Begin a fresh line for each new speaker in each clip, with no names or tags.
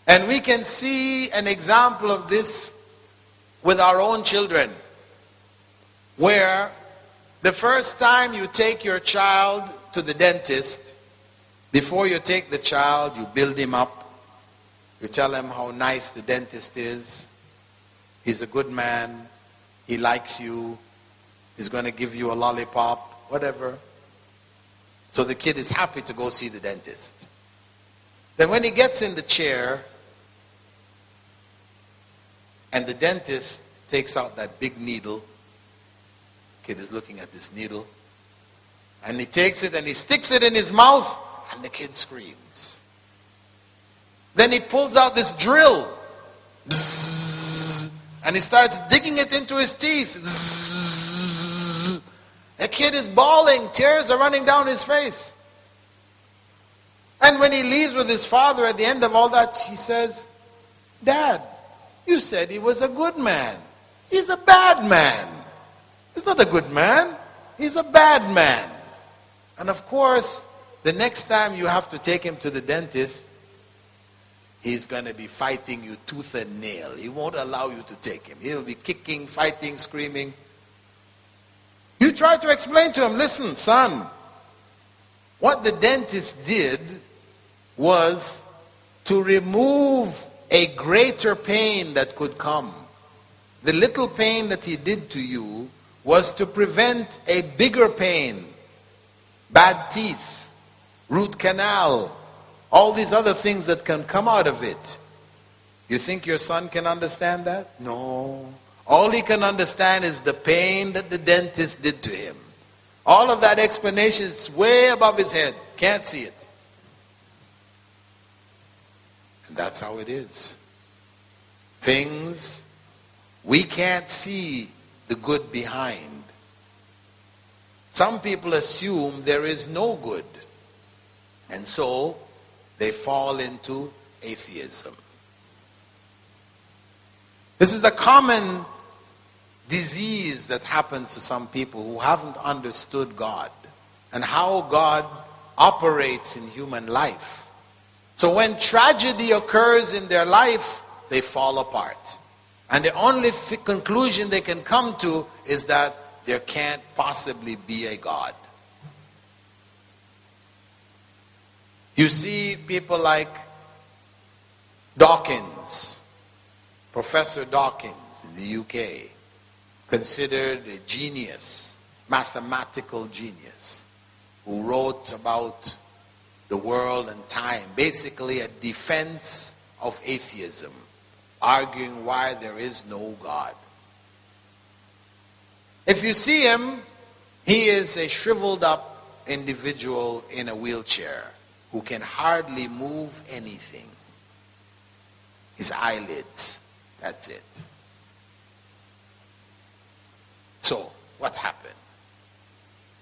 And we can see an example of this with our own children, where the first time you take your child to the dentist, before you take the child, you build him up. You tell him how nice the dentist is. He's a good man. He likes you. He's going to give you a lollipop, whatever. So the kid is happy to go see the dentist. Then when he gets in the chair, and the dentist takes out that big needle, kid is looking at this needle, and he takes it and he sticks it in his mouth, and the kid screams. Then he pulls out this drill, and he starts digging it into his teeth. The kid is bawling, tears are running down his face. And when he leaves with his father at the end of all that, he says, "Dad, you said he was a good man. He's a bad man. He's not a good man. He's a bad man." And of course, the next time you have to take him to the dentist, he's going to be fighting you tooth and nail. He won't allow you to take him. He'll be kicking, fighting, screaming. You try to explain to him, "Listen, son, what the dentist did was to remove a greater pain that could come. The little pain that he did to you was to prevent a bigger pain, bad teeth, root canal, all these other things that can come out of it." You think your son can understand that? No. All he can understand is the pain that the dentist did to him. All of that explanation is way above his head. Can't see it. And that's how it is. Things we can't see the good behind. Some people assume there is no good, and so they fall into atheism. This is the common disease that happens to some people who haven't understood God and how God operates in human life. So when tragedy occurs in their life, they fall apart. And the only conclusion they can come to is that there can't possibly be a God. You see people like Dawkins, Professor Dawkins in the UK, considered a genius, mathematical genius, who wrote about the world and time, basically a defense of atheism, arguing why there is no God. If you see him, he is a shriveled up individual in a wheelchair who can hardly move anything. His eyelids, that's it. So, what happened?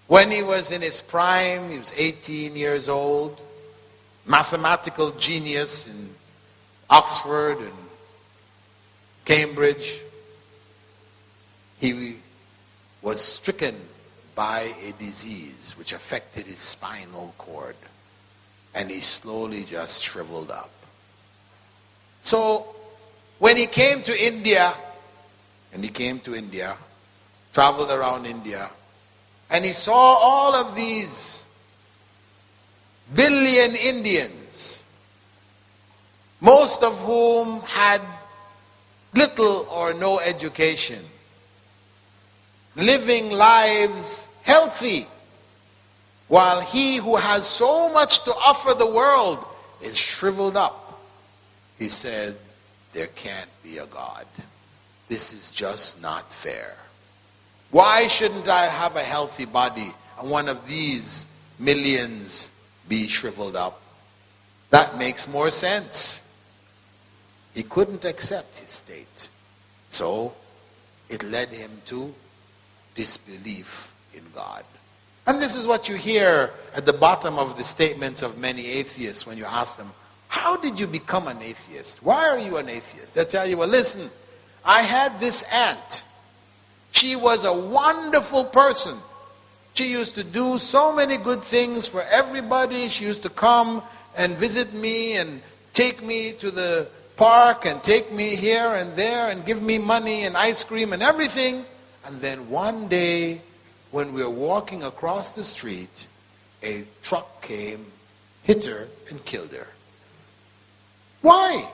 When he was in his prime, he was 18 years old, mathematical genius in Oxford and Cambridge. He was stricken by a disease which affected his spinal cord, and he slowly just shriveled up. So, when he came to India, traveled around India, and he saw all of these billion Indians, most of whom had little or no education, living lives healthy, while he who has so much to offer the world is shriveled up. He said, there can't be a God. This is just not fair. Why shouldn't I have a healthy body and one of these millions be shriveled up? That makes more sense. He couldn't accept his state. So it led him to disbelief in God. And this is what you hear at the bottom of the statements of many atheists when you ask them, how did you become an atheist? Why are you an atheist? They'll tell you, well, listen, I had this aunt. She was a wonderful person. She used to do so many good things for everybody. She used to come and visit me and take me to the park and take me here and there and give me money and ice cream and everything. And then one day, when we were walking across the street, a truck came, hit her, and killed her. Why?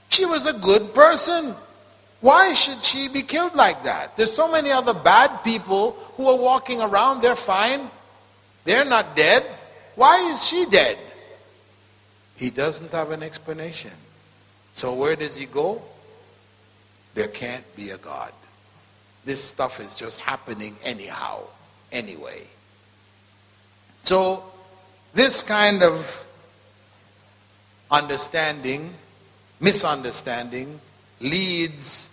She was a good person. Why should she be killed like that? There's so many other bad people who are walking around. They're fine. They're not dead. Why is she dead? He doesn't have an explanation. So where does he go? There can't be a God. This stuff is just happening anyhow, anyway. So this kind of misunderstanding, leads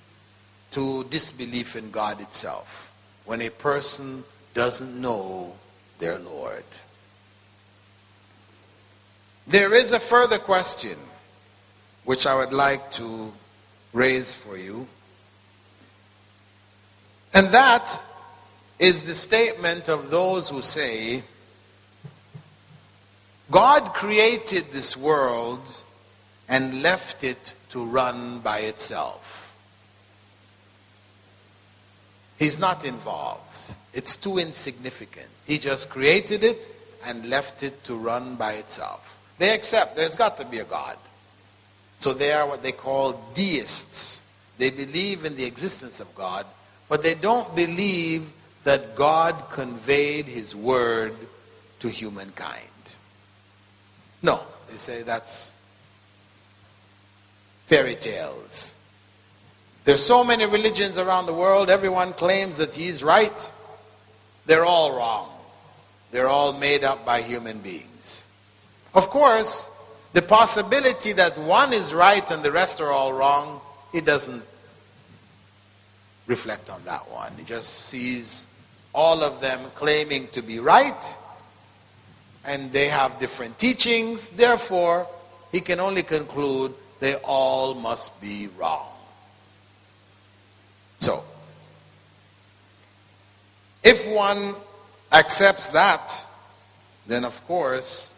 to disbelief in God itself when a person doesn't know their Lord. There is a further question which I would like to raise for you. And that is the statement of those who say, God created this world and left it to run by itself. He's not involved. It's too insignificant. He just created it and left it to run by itself. They accept there's got to be a God. So they are what they call deists. They believe in the existence of God, but they don't believe that God conveyed his word to humankind. No, they say that's fairy tales. There's so many religions around the world, everyone claims that he's right. They're all wrong. They're all made up by human beings. Of course, the possibility that one is right and the rest are all wrong, he doesn't reflect on that one. He just sees all of them claiming to be right, and they have different teachings. Therefore, he can only conclude they all must be wrong. So, if one accepts that, then of course,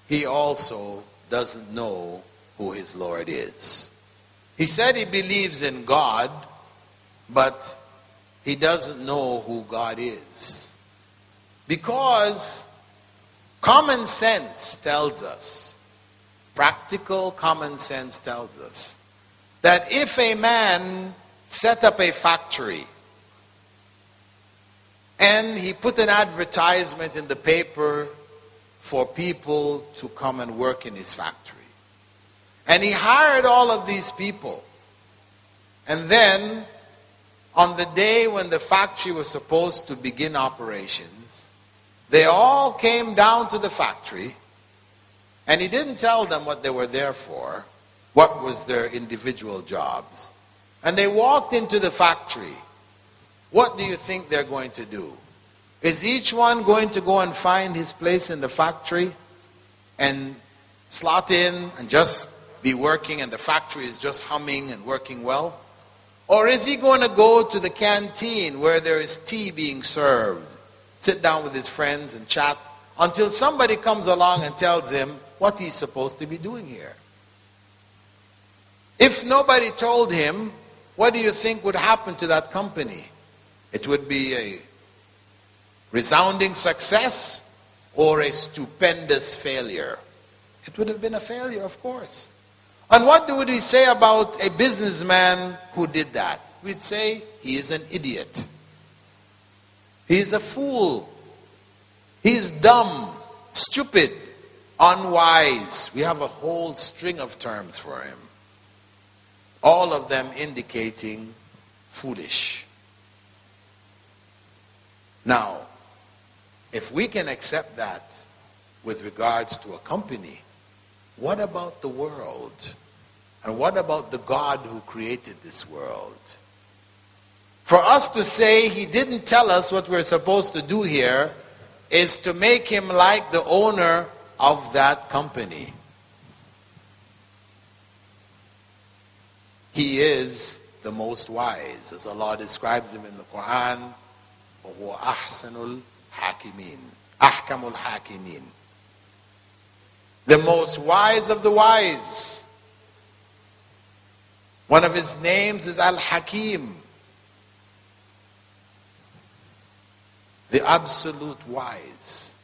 he also doesn't know who his Lord is. He said he believes in God, but he doesn't know who God is. Because common sense tells us, practical common sense tells us, that if a man set up a factory and he put an advertisement in the paper for people to come and work in his factory, and he hired all of these people, and then on the day when the factory was supposed to begin operations, they all came down to the factory, and he didn't tell them what they were there for, what was their individual jobs. And they walked into the factory. What do you think they're going to do? Is each one going to go and find his place in the factory and slot in and just be working and the factory is just humming and working well? Or is he going to go to the canteen where there is tea being served, sit down with his friends and chat until somebody comes along and tells him what he's supposed to be doing here? If nobody told him, what do you think would happen to that company? It would be a resounding success or a stupendous failure. It would have been a failure, of course. And what would we say about a businessman who did that? We'd say he is an idiot. He is a fool. He is dumb, stupid, unwise. We have a whole string of terms for him. All of them indicating foolish. Now, if we can accept that with regards to a company, what about the world? And what about the God who created this world? For us to say he didn't tell us what we're supposed to do here is to make him like the owner of that company. He is the most wise, as Allah describes him in the Quran. وَهُوَ أَحْسَنُ الْحَاكِمِينَ أَحْكَمُ الْحَاكِمِينَ. the most wise of the wise. One of his names is Al-Hakim, the absolute wise.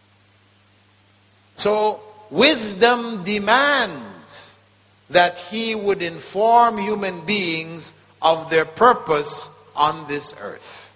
So wisdom demands that he would inform human beings of their purpose on this earth.